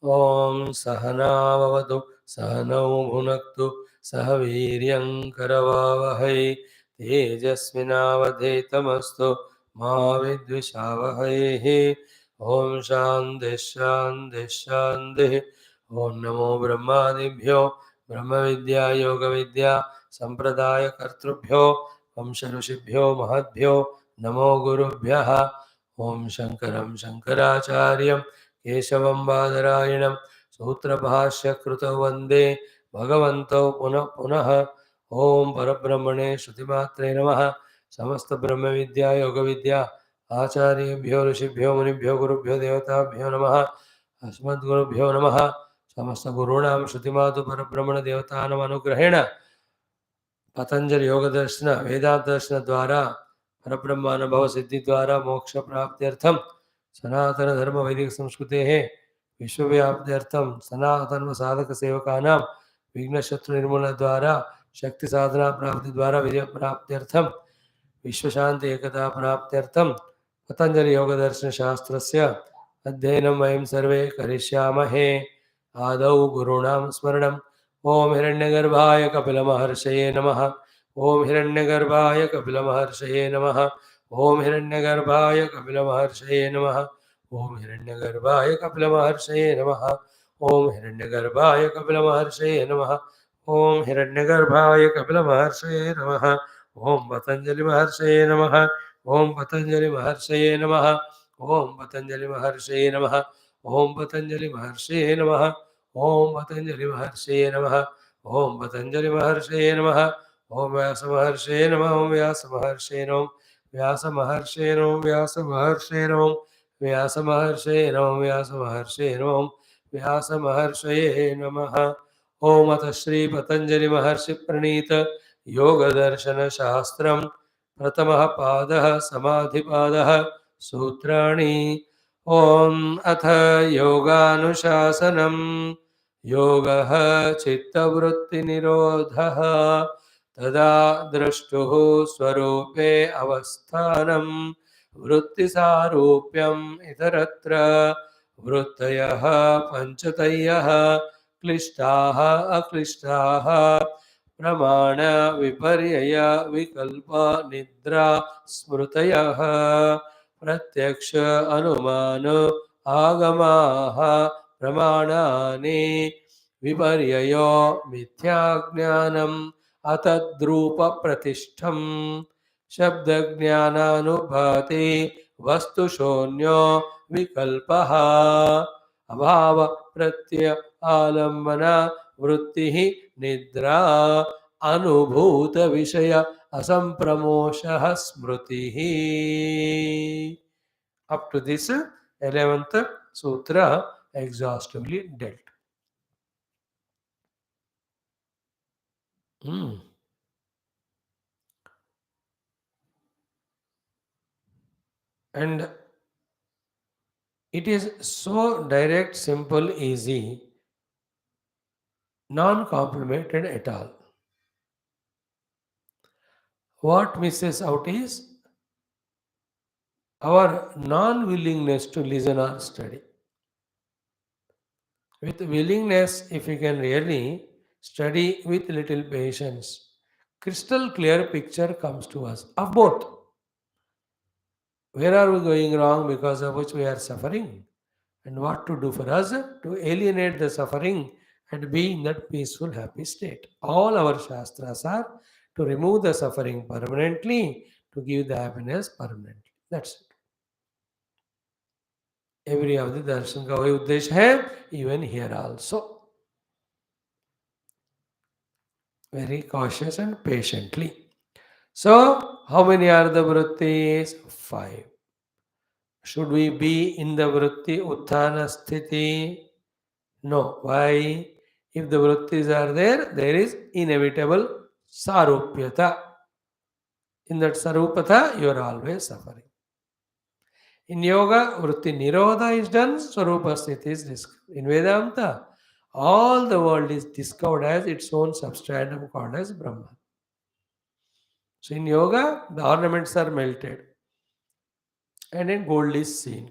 Om Sahanavavatu Sahanau Bhunaktu Sahaviryam Karavavahai Tejasvinavadhetamastu Ma Vidvishavahai. Om Shanti Shanti Shanti. Om Namo Brahmadibhyo Brahma Vidya Yoga Vidya Sampradaya Kartrubhyo Vamsha Rishibhyo Mahadbhyo Namo Gurubhyaha. Om Shankaram Shankaracharyam केशवं बादरायणं सूत्रभाष्यकृतौ वन्दे भगवन्तौ पुनः पुनः. ओम परब्रह्मणे श्रुतिमात्रे नमः. समस्त ब्रह्म विद्या योग विद्या आचार्येभ्यो ऋषिभ्यो मुनिभ्यो गुरुभ्यो देवताभ्यो नमः. अस्मद्गुरुभ्यो नमः. समस्त गुरूणां श्रुतिमातु परब्रह्मण देवतानाम् अनुग्रहेण पतंजलि योग दर्शन वेदांत दर्शन द्वारा परब्रह्मानुभव सिद्धि द्वारा मोक्ष प्राप्त्यर्थम सनातन धर्म वैदिक संस्कृते विश्वव्याप्त्यर्थम सनातन साधक सेवकानां विघ्न शत्रु निर्मूलन द्वारा शक्ति साधना प्राप्ति द्वारा विजय प्राप्त्यर्थम विश्व शांति एकता प्राप्त्यर्थम पतंजलि योग दर्शन शास्त्रस्य अध्ययनं वयं सर्वे करिष्यामहे. आदौ गुरूणां स्मरणं. ओम हिरण्यगर्भाय कपिलमहर्षये नमः. ओम हिरण्यगर्भाय कपिलमहर्षये नमः. ओम हिरण्यगर्भाय कपिलमहर्षये नमः. ओम हिरण्यगर्भाय कपिलमहर्षये नमः. ओम हिरण्यगर्भाय कपिलमहर्षये नमः. ओम हिरण्यगर्भाय कपिलमहर्षये नमः. ओम पतंजलि महर्षये नमः. ओम पतंजलि महर्षये नमः. ओम पतंजलि महर्षये नमः. ओम पतंजलि महर्षये नमः. ओम पतंजलि महर्षये नमः. ओम पतंजलि महर्षये नमः. ओम व्यास महर्षये नमः. ओम व्यास महर्षये नमः. व्यास महर्षये नमः. व्यास महर्षये नमः. व्यास महर्षये नमः. व्यास महर्षये नमः. व्यास महर्षये नमः. ओम अथ श्री पतंजलि महर्षि प्रणीत योग दर्शन शास्त्रम प्रथमः पादः समाधिपादः सूत्राणि. ओम अथ योगानुशासनम्. योगः चित्तवृत्तिनिरोधः तदा द्रष्टुः स्वरूपे अवस्थानं वृत्तिसारूप्यम् इतरत्र. वृत्तयः पञ्चतयः क्लिष्टाः अक्लिष्टाः प्रमाण विपर्यय विकल्प निद्रा स्मृतयः प्रत्यक्ष अनुमान आगमाः प्रमाणानि विपर्ययो मिथ्याज्ञानम् अतद्रूप प्रतिष्ठम् शब्दज्ञानानुभाति वस्तुशून्यो विकल्पः अभाव प्रत्यय आलम्बन वृत्तिः निद्रा अनुभूत विषय असंप्रमोषः स्मृतिः. Up to this 11th sutra exhaustively dealt. And it is so direct, simple, easy, non-complicated at all. What misses out is our non-willingness to listen or study. With willingness, if we can really study with little patience, crystal clear picture comes to us of both. Where are we going wrong because of which we are suffering? And what to do for us to alienate the suffering and be in that peaceful, happy state. All our shastras are to remove the suffering permanently, to give the happiness permanently. That's it. Every of the darshan का वही उद्देश्य है, even here also. Very cautious and patiently. So, how many are the vruthis? 5. Should we be in the vrutti utthana sthiti? No. Why? If the vruthis are there, there is inevitable sarupyata. In that sarupata, you are always suffering. In yoga, vrutti nirodha is done, swarupa sthiti is discovered. In Vedanta, all the world is discovered as its own substratum called as Brahma. So in yoga, the ornaments are melted and then gold is seen.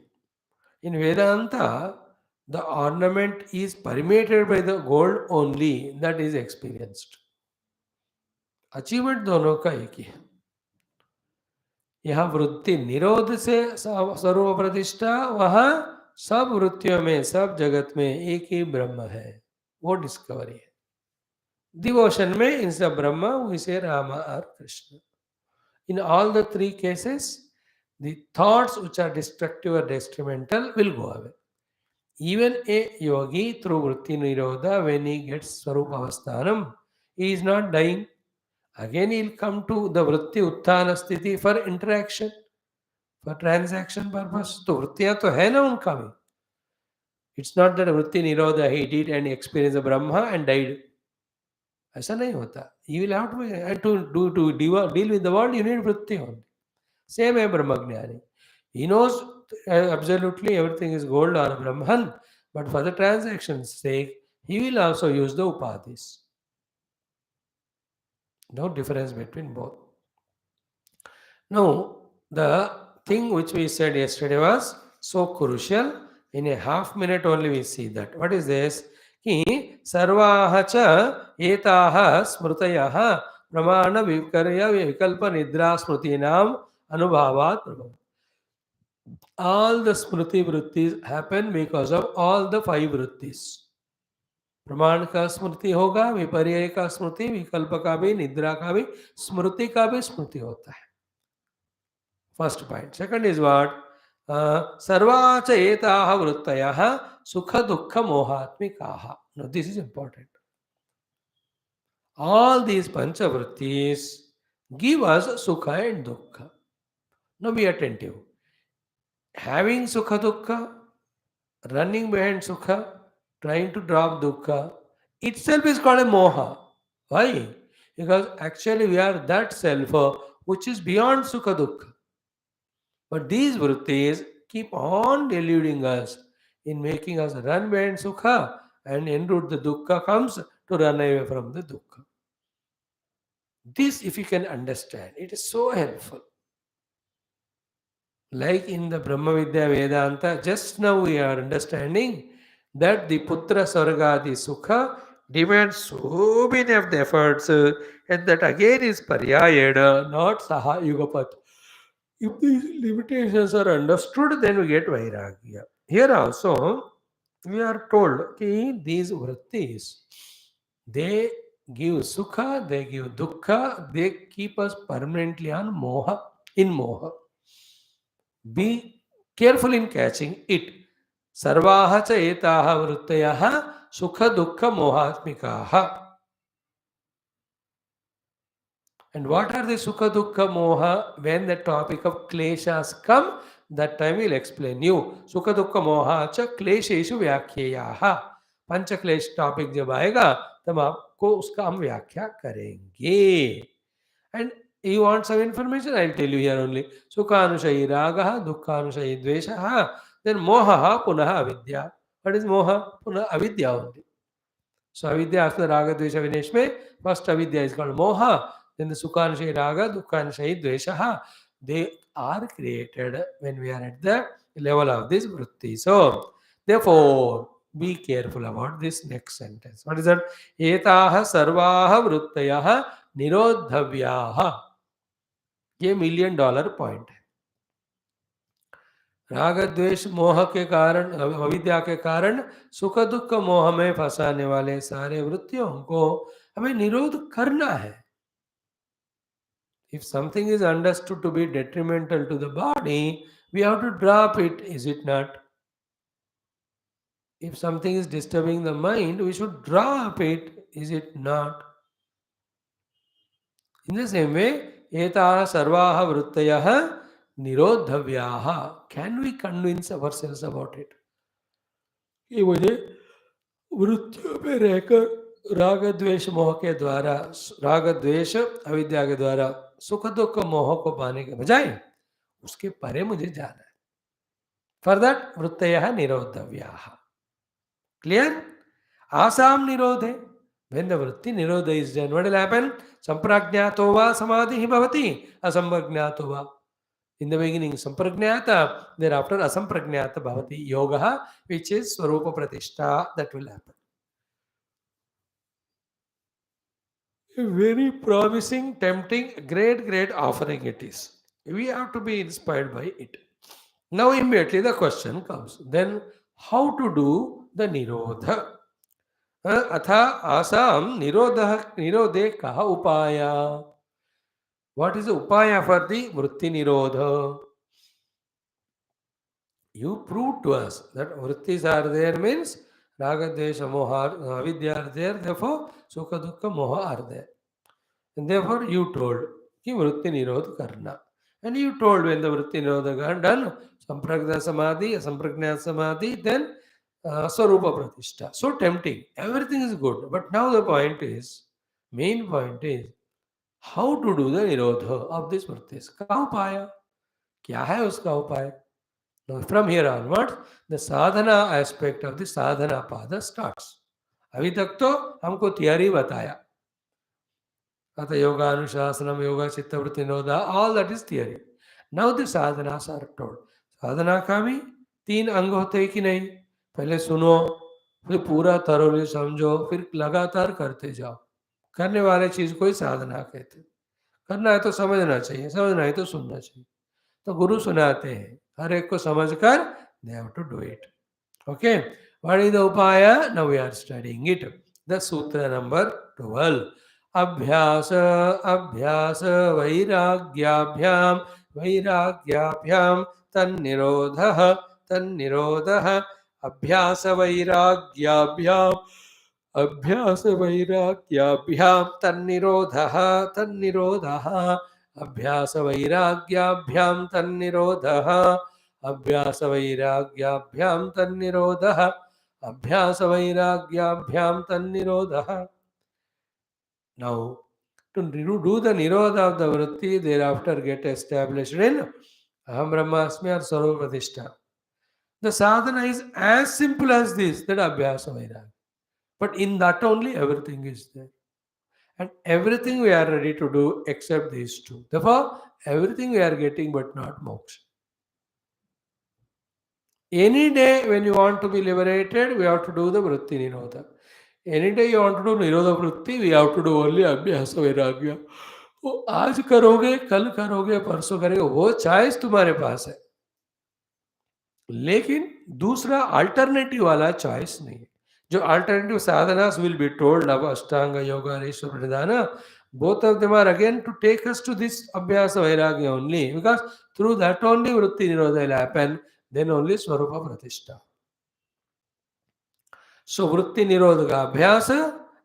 In Vedanta, The ornament is permeated by the gold only, that is experienced. Achievement दोनों का एक ही है. यहाँ वृत्ति निरोध से स्वरूप प्रतिष्ठा, वहाँ सब वृत्तियों में, सब जगत में एक ही ब्रह्म है, वो डिस्कवरी है. डिवोशन में इंस्टेड ऑफ ब्रह्म वी से राम और Krishna. In all the three cases, the thoughts which are destructive or detrimental will go away. Even a yogi through Vritti Nirodha, when he gets Swarupa Avasthanam, he is not dying. Again he will come to the Vritti Utthana Sthiti for interaction, for transaction purpose. तो वृत्तियां तो है ना उनका भी. It's not that Vritti Nirodha he did and experienced the Brahma and died. ऐसा नहीं होता. You will have to deal with the world, you need Vritti only. Same है ब्रह्मज्ञानी. He knows absolutely everything is gold or Brahman, but for the transaction's sake, he will also use the upadhis. No difference between both. Now, the thing which we said yesterday was so crucial. In a half minute only we see that. What is this? कि सर्वाः च एताः स्मृतयः प्रमाण विपर्य विकल्प निद्रा स्मृतीनाम अनुभावात् प्रभव. All the smriti vrittis happen because of all the five vrittis. प्रमाण का स्मृति होगा, विपर्य का स्मृति, विकल्प का भी, निद्रा का भी, स्मृति का भी स्मृति होता है. First point. Second is what? सर्वाच एताः वृत्तयः सुख दुःख मोहात्मिकाः. Now this is important. All these pancha vrittis give us sukha and dukkha. Now be attentive. Having sukha dukkha, running behind sukha, trying to drop dukkha, itself is called a moha. Why? Because actually we are that self which is beyond sukha dukkha. But these vrittis keep on deluding us in making us run behind sukha, and en route the dukkha comes to run away from the dukkha. This, if you can understand, it is so helpful. Like in the Brahma Vidya Vedanta, just now we are understanding that the Putra Sargadi Sukha demands so many of the efforts, and that again is Paryayada, not Saha Yugapat. If these limitations are understood, then we get Vairagya. Here also, we are told that these vrittis, they give Sukha, they give Dukkha, they keep us permanently on Moha, in Moha. Be careful in catching it. Sarvaha cha etaha vruttayaha sukha dukkha mohatmikaha. And what are the sukha dukkha moha? When the topic of kleshas come, that time we'll explain you. Sukha dukkha moha cha klesheshu vyakyayaha. पंच क्लेश topic जब आएगा तब आपको उसका हम व्याख्या करेंगे. And you want some information? I'll tell you here only. Sukhanushayi ragaha, dukkhanushayi dveshaha, then mohaha punaha avidya. What is moha? Punaha avidya only. So avidya after raga dvesha vineshme, first avidya is called moha, then the sukhanushayi raga, dukkhanushayi dveshaha. They are created when we are at the level of this vrutti. So therefore, be careful about this next sentence. What is that? Etaha sarvaha vruttayaha nirodhavyaha. ये $1 million point है. राग द्वेष मोह के कारण, अविद्या के कारण सुख दुख मोह में फंसाने वाले सारे वृत्तियों को हमें निरोध करना है. If something is understood to be detrimental to the body, we have to drop it, is it not? If something is disturbing the mind, we should drop it, is it not? In the same way, Etaha sarvaha vruttayaha nirodhavyaha. Can we convince ourselves about it? कि मुझे वृत्तियों में रहकर राग द्वेष मोह के द्वारा, राग द्वेष अविद्या के द्वारा सुख दुख मोह को पाने के बजाय उसके परे मुझे जाना है. फॉर दैट वृत्तयः निरोधव्याः. क्लियर? आसाम निरोधे. When the vritti nirodha is done, what will happen? Samprajñato va samadhi bhavati, asamprajñato va. In the beginning, Sampragnata, thereafter Asampragnata Bhavati Yoga, which is Swarupa Pratishtha, that will happen. A very promising, tempting, great offering it is. We have to be inspired by it. Now, immediately the question comes then, how to do the Nirodha? Atha asam Nirodhe kaha upaya? What is the upaya for the Vritti Nirodha? You prove to us that vrittis are there means raga, desha, moha, avidya are there, therefore sukha, dukkha, moha are there. And therefore you told ki vritti nirodha karna. And you told when the vritti nirodha are done, sampragna samadhi, asampragna samadhi, then swarupa pratishtha. So tempting. Everything is good. But now the point is, main point is, how to do the nirodha of this vrittis. Kaha upaya? क्या है उसका उपाय? Now, from here onwards, the sadhana aspect of the sadhana pada starts. अभी तक तो हमको theory बताया, अतः योगा अनुशासनम, योगा चित्तवृत्ति निरोधा, all that is theory. Now the sadhanas are told. साधना का भी 3 अंग होते हैं कि नहीं? पहले सुनो, फिर पूरा thoroughly समझो, फिर लगातार करते जाओ. करने वाले चीज को ही साधना कहते हैं. करना है तो समझना चाहिए, समझना है तो सुनना चाहिए. तो गुरु सुनाते हैं, हर एक को समझकर they have to do it. Okay, what is the upaya? Now we are studying it. The sutra number 12. अभ्यास अभ्यास वैराग्याभ्याम वैराग्याभ्याम तन्निरोधः तन्निरोधः अभ्यास वैराग्याभ्याम अभ्यास वैराग्याभ्याम तन्निरोधः तन्निरोधः अभ्यास वैराग्याभ्याम तन्निरोधः अभ्यास वैराग्याभ्याम तन्निरोधः अभ्यास वैराग्याभ्याम तन्निरोधः. Now, to do the nirodha of the vritti, thereafter get established in Aham Brahmasmi or Swarupa Pratishtha. The sadhana is as simple as this, that abhyasa vairagya. But in that only everything is there. And everything we are ready to do except these two. Therefore, everything we are getting but not moksha. Any day when you want to be liberated, we have to do the vritti nirodha. Any day you want to do nirodha vritti, we have to do only abhyasa vairagya. वो आज करोगे, कल करोगे, परसों करोगे, वो choice तुम्हारे पास है, लेकिन दूसरा अल्टरनेटिव वाला चॉइस नहीं है. जो अल्टरनेटिव साधनास विल बी टोल्ड अब अष्टांग योगा ईश्वर निधाना, both of them are again to take us to this abhyasa vairagya only, because through that only vritti nirodha will happen, then only swarupa pratishtha. So वृत्ति निरोध का अभ्यास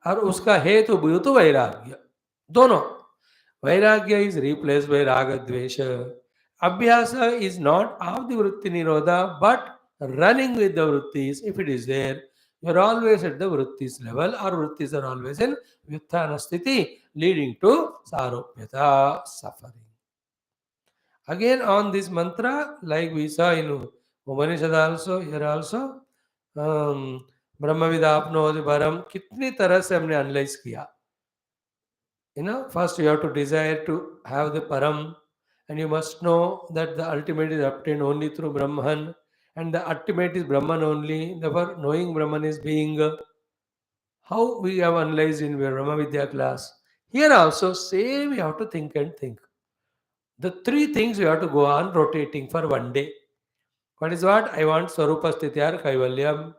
और उसका हेतु भूत वैराग्य, दोनों. वैराग्य इज रिप्लेस बाय राग द्वेष. अभ्यास इज नॉट ऑफ द वृत्ति निरोधा but running with the vrittis. If it is there, you are always at the vrittis level, or vrittis are always in vyuthana sthiti, leading to sarupyata, suffering. Again on this mantra, like we saw in Upanishad also, here also, ब्रह्मविदाप्नोति परम, कितनी तरह से हमने analyse किया. First you have to desire to have the param, and you must know that the ultimate is obtained only through Brahman, and the ultimate is Brahman only. Therefore, knowing Brahman is being. How we have analyzed in Brahma Vidya class. Here also, same you have to think and think. The 3 things you have to go on rotating for one day. What is what? I want Swarupa Sthitya Kaivalyam.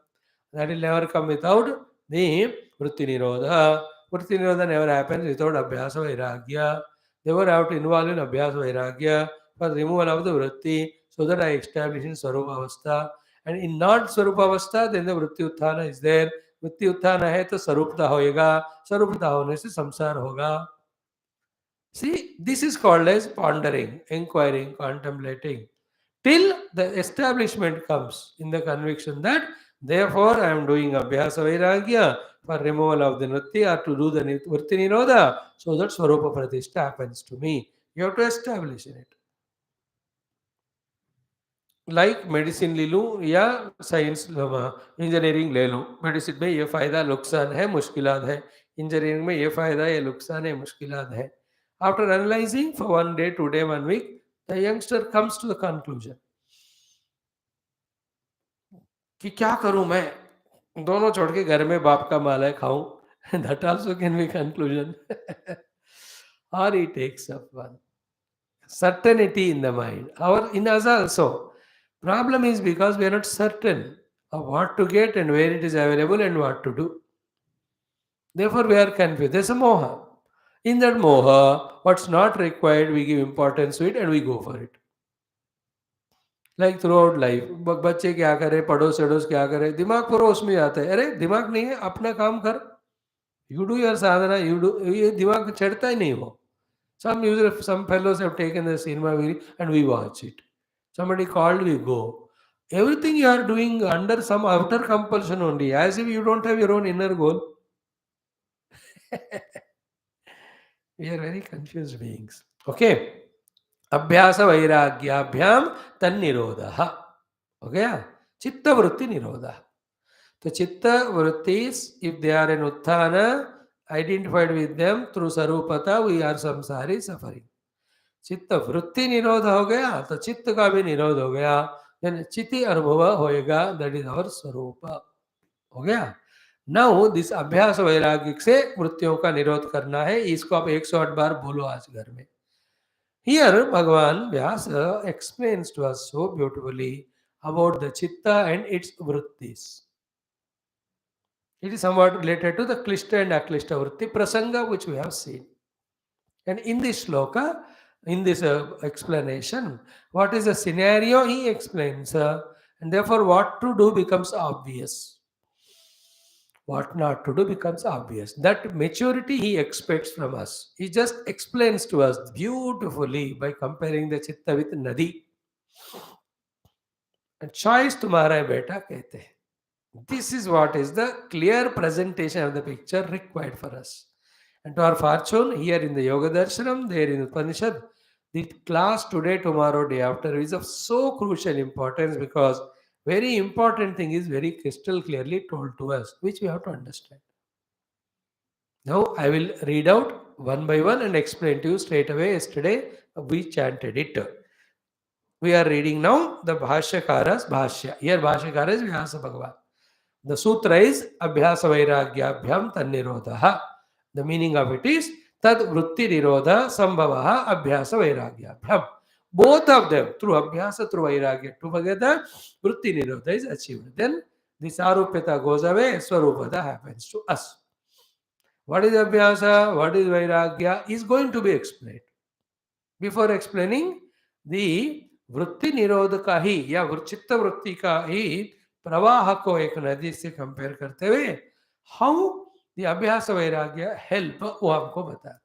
That will never come without the Vritti Nirodha. Vritti Nirodha never happens without Abhyasa Vairagya. Therefore, I have to involve in Abhyasa Vairagya for removal of the Vritti, so that I establish in Swarupa Avastha. And in not Swarupa Avastha, then the Vritti Utthana is there. Vritti Utthana hai to Sarupta hoega. Sarupta hone se samsar hoga. See, this is called as pondering, inquiring, contemplating, till the establishment comes in the conviction that therefore I am doing Abhyasa Vairagya for removal of the Vritti, or to do the Vritti Nirodha, so that Swarupa Pratishtha happens to me. You have to establish in it. Like medicine ले लूँ या science engineering ले लूँ. Medicine में ये फ़ायदा नुकसान है, मुश्किलात है. इंजीनियरिंग में ये फ़ायदा ये नुकसान है, मुश्किलात है. After analyzing for 1 day, 2 day, 1 week, The youngster comes to the conclusion कि क्या करूं मैं, दोनों छोड़ के घर में बाप का माल है खाऊं. That also can be conclusion. Or he takes up one certainty in the mind. Our in us also. Problem is because we are not certain of what to get and where it is available and what to do. Therefore, we are confused. There's a moha. In that moha, what's not required, we give importance to it and we go for it. Like throughout life, बच्चे क्या करे, पड़ोस अड़ोस क्या करे, दिमाग पूरा उसमें आता है. अरे दिमाग नहीं है, अपना काम कर. You do your sadhana, you do. ये दिमाग चढ़ता ही नहीं वो. Some fellows have taken the cinema and we watch it. Somebody called, we go. Everything you are doing under some outer compulsion only, as if you don't have your own inner goal. We are very confused beings. Okay. अभ्यास वैराग्याभ्याम तन्निरोधः हो गया. चित्त वृत्ति निरोध. तो चित्त वृत्tis, if they are in utthana, identified with them through sarupata, we are samsari, suffering. चित्त वृत्ति निरोध हो गया तो चित्त का भी निरोध हो गया. देन चिति अनुभव होएगा. दैट इज आवर स्वरूप. हो गया. नाउ दिस अभ्यास वैराग्य से वृत्तियों का निरोध करना है. इसको आप 108 बार बोलो आज घर में. Here, Bhagavan Vyasa explains to us so beautifully about the chitta and its vruttis. It is somewhat related to the klishta and aklishta vritti prasanga which we have seen. And in this shloka, in this explanation, what is the scenario he explains, and therefore what to do becomes obvious. What not to do becomes obvious. That maturity he expects from us. He just explains to us beautifully by comparing the chitta with nadi. And choice तुम्हारा है बेटा कहते हैं. This is what is the clear presentation of the picture required for us. And to our fortune, here in the Yoga Darshanam, there in Upanishad, the class today, tomorrow, day after is of so crucial importance because very important thing is very crystal clearly told to us, which we have to understand. Now I will read out one by one and explain to you straight away. Yesterday we chanted it. We are reading now the Bhashyakara's Bhashya. Here Bhashyakara is Vyasa Bhagavan. The sutra is Abhyasa Vairagyabhyam Tannirodha. The meaning of it is Tad Vrutti Nirodha Sambhavaha Abhyasa Vairagyabhyam. Both of them, through Abhyasa, through Vairagya, together, Vrutti Nirodha is achieved. Then the Sarupyata goes away, Swarupada happens to us. What is Abhyasa, what is Vairagya is going to be explained. Before explaining, the Vrutti Nirodha का ही या चित्त वृत्ति का ही प्रवाह को एक नदी से कंपेयर करते हुए हाउ द अभ्यास वैराग्य हेल्प वो हमको बता.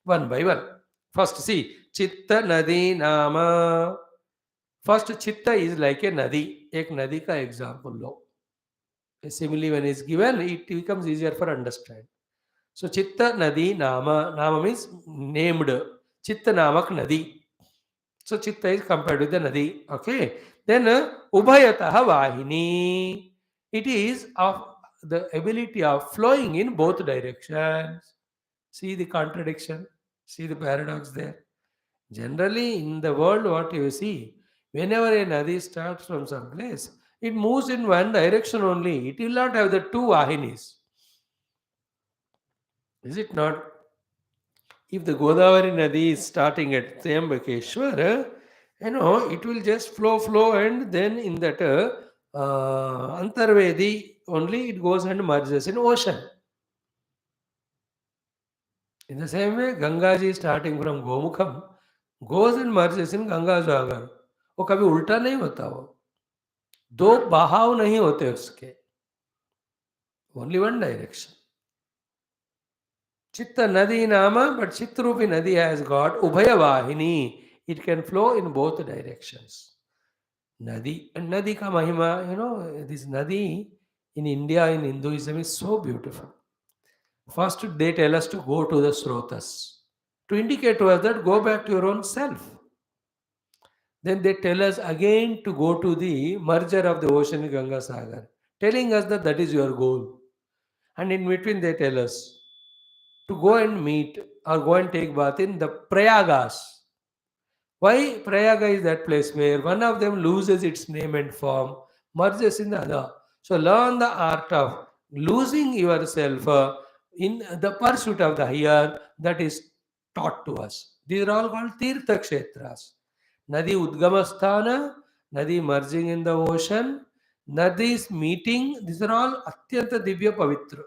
One by one. फर्स्ट सी चित्त नदी नाम. फर्स्ट चित्त इज लाइक ए नदी. एक नदी का example low. A simile when is given, it becomes easier for understand. So chitta nadi nama. Nama means named. Chitta namak nadi. So chitta is compared with the nadi. Okay. Then ubhayataha vahini. It is of the ability of flowing in both directions. See the contradiction. See the paradox there. Generally in the world what you see, whenever a nadi starts from some place, it moves in one direction only. It will not have the two vahinis. Is it not? If the Godavari Nadi is starting at Triambakeshwar, it will just flow, and then in that Antarvedi only it goes and merges in ocean. In the same way, Gangaji starting from Gomukham goes and merges in Ganga Sagar. वो कभी उल्टा नहीं होता. वो दो बहाव नहीं होते उसके. Only one direction. Chitta Nadi Nama, but Chitrupi Nadi has got Ubhaya Vahini. It can flow in both directions. Nadi and Nadi ka Mahima, this Nadi in India, in Hinduism is so beautiful. First, they tell us to go to the Srotas to indicate to us that go back to your own self. Then they tell us again to go to the merger of the ocean in Ganga Sagar, telling us that that is your goal. And in between, they tell us to go and meet or go and take bath in the Prayagas. Why Prayaga is that place where one of them loses its name and form, merges in the other. So learn the art of losing yourself in the pursuit of the higher that is taught to us. These are all called Tirtha Kshetras. Nadi Udgamasthana, Nadi merging in the ocean, Nadi's meeting, these are all Atyanta Divya Pavitra.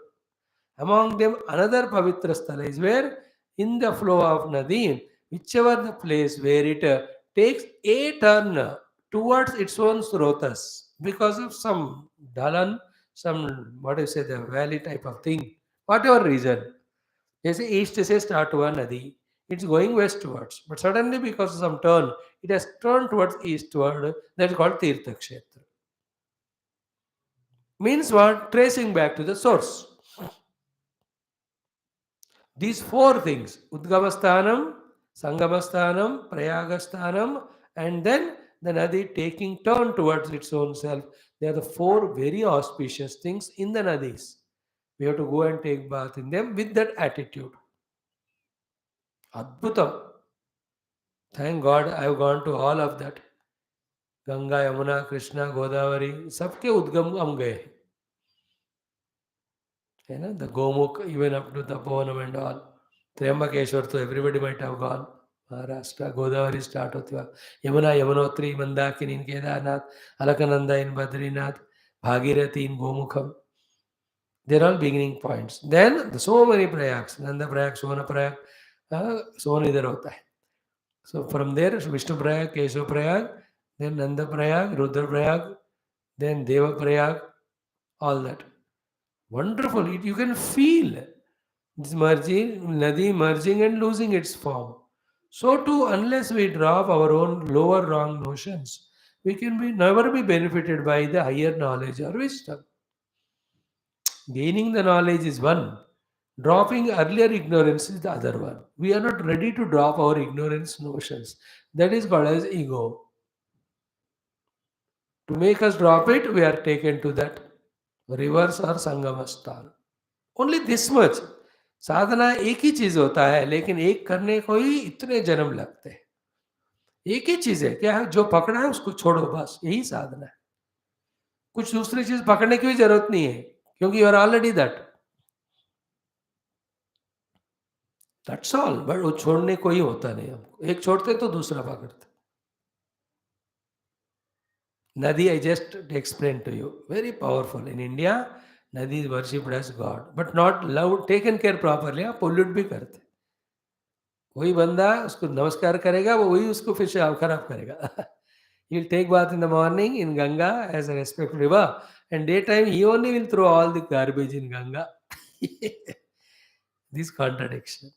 Among them, another Pavitra Sthala is where in the flow of Nadi, whichever the place where it takes a turn towards its own srotas because of some dalan, some what do you say, the valley type of thing, whatever reason. They say east से start हुआ Nadi, it's going westwards, but suddenly because of some turn, it has turned towards eastward. That is called Tirtha Kshetra. Means what? Tracing back to the source. These four things, Udgamasthanam, Sangamasthanam, Prayagasthanam, and then the Nadi taking turn towards its own self, they are the four very auspicious things in the Nadis. We have to go and take bath in them with that attitude. Adbhutam. Thank God I have gone to all of that. Ganga, Yamuna, Krishna, Godavari, सबके उद्गम हम गए है ना, the Gomukh, even up to the Tapovanam and all. Triambakeshwar, so everybody might have gone. Maharashtra, Godavari start होती हुआ, Yamuna, Yamunotri, Mandakini in Kedarnath, Alakananda in Badrinath, Bhagirathi in Gomukham. They're all beginning points. Then so many prayags, Nanda Prayag, Sona Prayag, Sona idhar hota hai. So from there, Vishnu Prayag, Keshav Prayag, then Nanda Prayag, Rudra Prayag, then Deva Prayag, all that. Wonderful. You can feel this merging, Nadi merging and losing its form. So too, unless we drop our own lower wrong notions, we can never be benefited by the higher knowledge or wisdom. Gaining the knowledge is one. Dropping earlier ignorance is the other one. We are not ready to drop our ignorance notions. That is called as ego. To make us drop it, we are taken to that reverse or संगमस्थान. Only this much. साधना एक ही चीज होता है, लेकिन एक करने को ही इतने जन्म लगते हैं. एक ही चीज है, क्या है, जो पकड़ा है उसको छोड़ो, बस यही साधना है. कुछ दूसरी चीज पकड़ने की भी जरूरत नहीं है, क्योंकि you are already that. That's all. But वो छोड़ने को ही होता नहीं. हमको एक छोड़ते तो दूसरा पकड़ते. Nadi, I just explained to you. Very powerful. In India, Nadi is worshipped as God, but not loved, taken care properly. Pollute भी करते. वही बंदा उसको नमस्कार करेगा, वो वही उसको फिर से खराब करेगा. He will take bath in the morning in Ganga as a respectful river, and daytime he only will throw all the garbage in Ganga. This contradiction.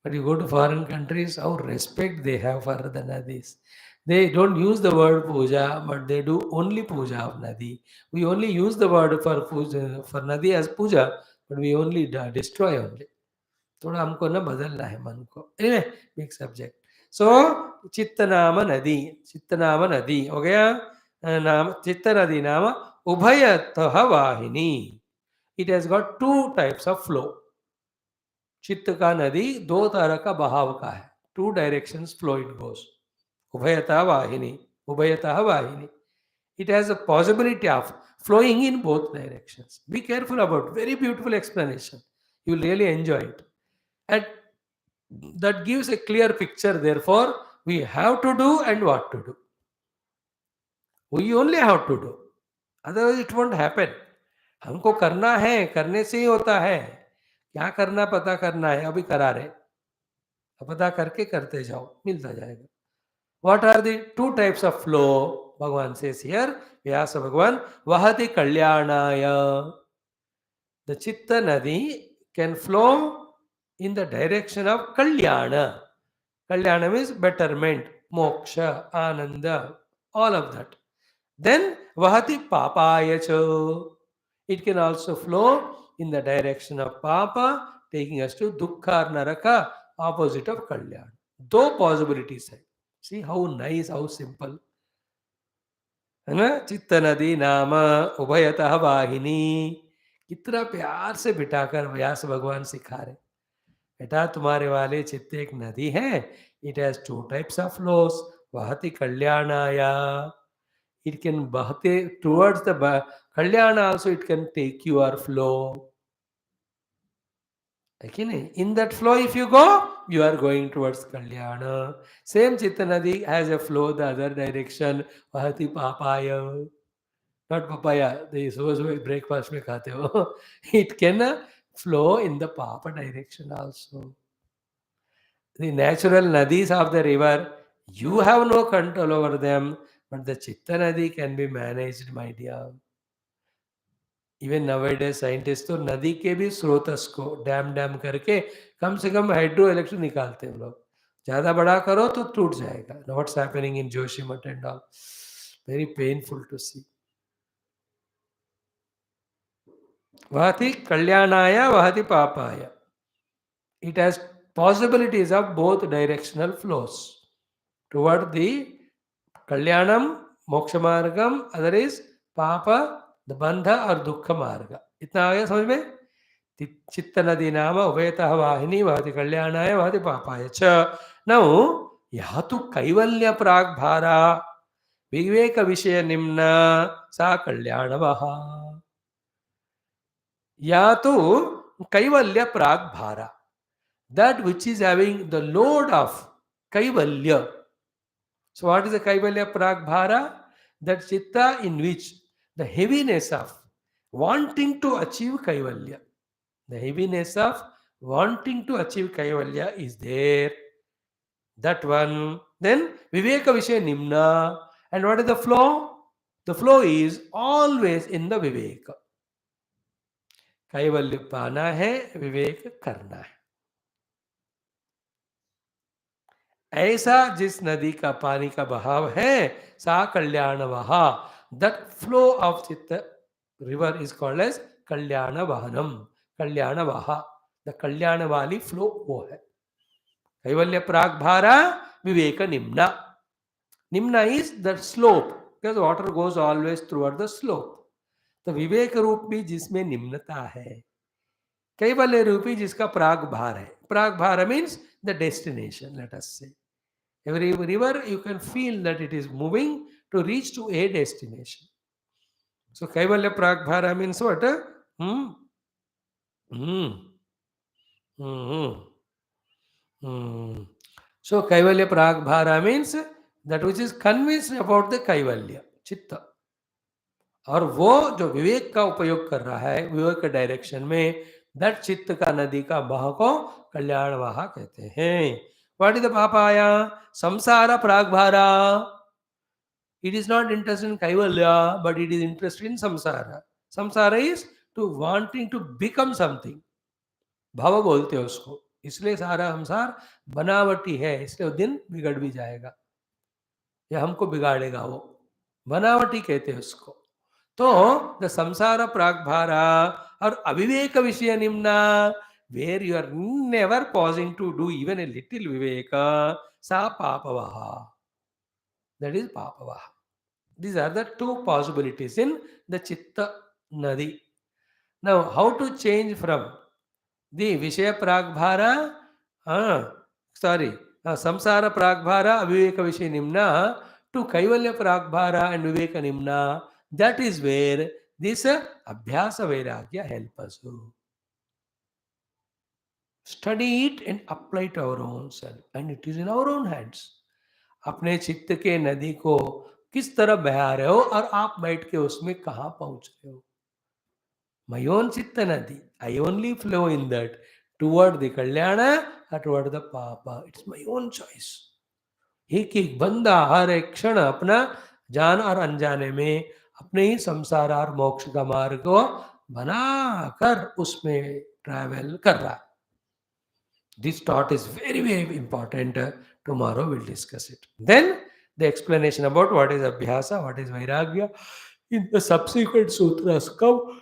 But you go to foreign countries, how respect they have for the Nadis. They don't use the word puja, but they do only puja of Nadi. We only use the word for puja, for Nadi as puja, but we only destroy only. थोड़ा हमको ना बदलना है मन को. Anyway, big subject. So, चित्तनाम नदी, चित्तनाम नदी हो गया. नाम चित्त नदी नाम उभयतः वाहिनी. It has got two types of flow. चित्त का नदी दो तरह का बहाव का है. Two directions flow it goes. Ubhayata Vahini. Ubhayata Vahini. It has a possibility of flowing in both directions. Be careful about. Very beautiful explanation. You will really enjoy it. And that gives a clear picture. Therefore, we have to do and what to do. We only have to do. Otherwise, it won't happen. हमको करना है, करने से ही होता है. क्या करना पता करना है, अभी करा रहे. पता करके करते जाओ, मिलता जाएगा. What are the two types of flow? Bhagavan says here, Vyasa Bhagavan, Vahati Kalyanaya. The Chitta Nadi can flow in the direction of Kalyana. Kalyana means betterment, moksha, ananda, all of that. Then Vahati Papayacha. It can also flow in the direction of Papa, taking us to Dukkha Naraka, opposite of Kalyana. Two possibilities hai. See how nice, how simple. है ना. चित्त नदी नाम उभयतः वाहिनी. कितना प्यार से बिठाकर व्यास भगवान सिखा रहे. बेटा तुम्हारे वाले चित्त एक नदी है, It has two types of flows. Vahati Kalyanaya. It can bahate towards the Kalyana also, it can take your flow. Okay, in that flow, if you go, you are going towards Kalyana. Same Chitta Nadi has a flow the other direction. Vahati Papaya. Not papaya. The सुबह breakfast में खाते हो. It can flow in the Papa direction also. The natural nadis of the river, you have no control over them, but the Chitta Nadi can be managed, my dear. Even nowadays scientist तो नदी के भी स्रोतस को dam करके कम से कम hydro electric निकालते हैं लोग. ज्यादा बड़ा करो तो टूट जाएगा. What's happening in Joshimath and all, very painful to see. वहति कल्याणाय वहति पापाय. It has possibilities of both directional flows toward the kalyanam, moksha margam, other is papa, the bandha or dukkha marga. इतना आ गया समझ में. चित्त नदी नाम उभयतः वाहिनी वहति कल्याणाय वहति पापाय च. नौ यह तो कैवल्य प्राग भारा विवेक विषय निम्न सा कल्याणवः. या तो कैवल्य प्राग भारा, that which is having the load of Kaivalya. So what is the Kaivalya Pragbhara? That chitta in which the heaviness of wanting to achieve Kaivalya, the heaviness of wanting to achieve Kaivalya is there. That one. Then Viveka Vishaya Nimna. And what is the flow? The flow is always in the Viveka. Kaivalya पाना है, विवेक करना है. ऐसा जिस नदी का पानी का बहाव है, सा कल्याण वहा. दैट फ्लो ऑफ चित्त रिवर इज कॉल्ड एज कल्याण वाहनम, कल्याण वहा. द कल्याण वाली फ्लो वो है. कैवल्य प्राग भारा विवेक निम्ना. निम्ना is the slope, because water goes always throughout the slope. तो विवेक रूप भी जिसमें निम्नता है, कैवल्य रूपी जिसका प्राग भार है. प्राग भार means the destination. Let us से every river you can feel that it is moving to reach to a destination. So Kaivalya Pragbhara means what? So Kaivalya Pragbhara means that which is convinced about the Kaivalya, चित्त. और वो जो विवेक का उपयोग कर रहा है विवेक के डायरेक्शन में, दैट चित्त का नदी का बह को कल्याण वहा कहते हैं. What is the papaya? Samsara pragbhara. It is not interested in Kaivalya, but it is interested in samsara. Samsara is to wanting to become something. भाव बोलते हैं उसको. इसलिए सारा संसार बनावटी है, इसलिए वो दिन बिगड़ भी जाएगा या हमको बिगाड़ेगा. वो बनावटी कहते हैं उसको. तो द संसार प्रागभारा और अविवेक विषय निम्ना, where you are never pausing to do even a little viveka, sa papavaha. That is papavaha. These are the two possibilities in the chitta nadi. Now, how to change from the vishaya pragbhara, samsara pragbhara, aviveka vishaya nimna, to kaivalya pragbhara and viveka nimna. That is where this abhyasa vairagya help us to study it and apply it to our own self, and it is in our own hands. अपने चित्त के नदी को किस तरह बहा रहे हो और आप बैठ के उसमें कहाँ पहुंच रहे हो. My own chitta nadi, I only flow in that toward the kalyana or toward the papa. It's my own choice. एक एक बंदा हर एक क्षण अपना जान और अनजाने में अपने ही संसार और मोक्ष का मार्ग को बनाकर उसमें ट्रैवल कर रहा है. This thought is very, very important. Tomorrow we'll discuss it. Then the explanation about what is abhyasa, what is vairagya in the subsequent sutras come.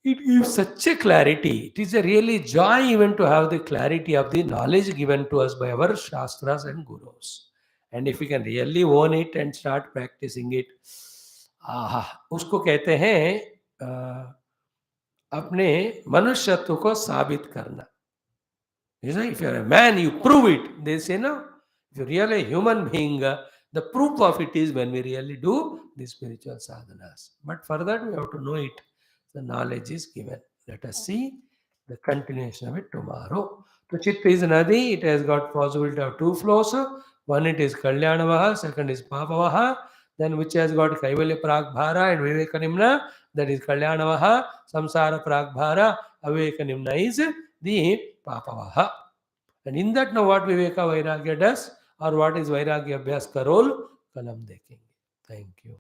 It gives such a clarity. It is a really joy even to have the clarity of the knowledge given to us by our shastras and gurus. And if we can really own it and start practicing it, उसको कहते हैं अपने मनुष्यत्व को साबित करना. You know, if you are a man, you prove it. They say no. If you're really a human being, the proof of it is when we really do the spiritual sadhanas. But for that, we have to know it. The knowledge is given. Let us see the continuation of it tomorrow. So, Chitta is Nadi. It has got possibility of two flows. One, it is Kalyanavaha. Second is Papavaha. Then, which has got Kaivalya Pragbhara and Vivekanimna. That is Kalyanavaha. Samsara Pragbhara. Avivekanimna is the Papavaha. And in that now what Viveka Vairagya does, or what is Vairagya Abhyas ka role, kalam dekenge. Thank you.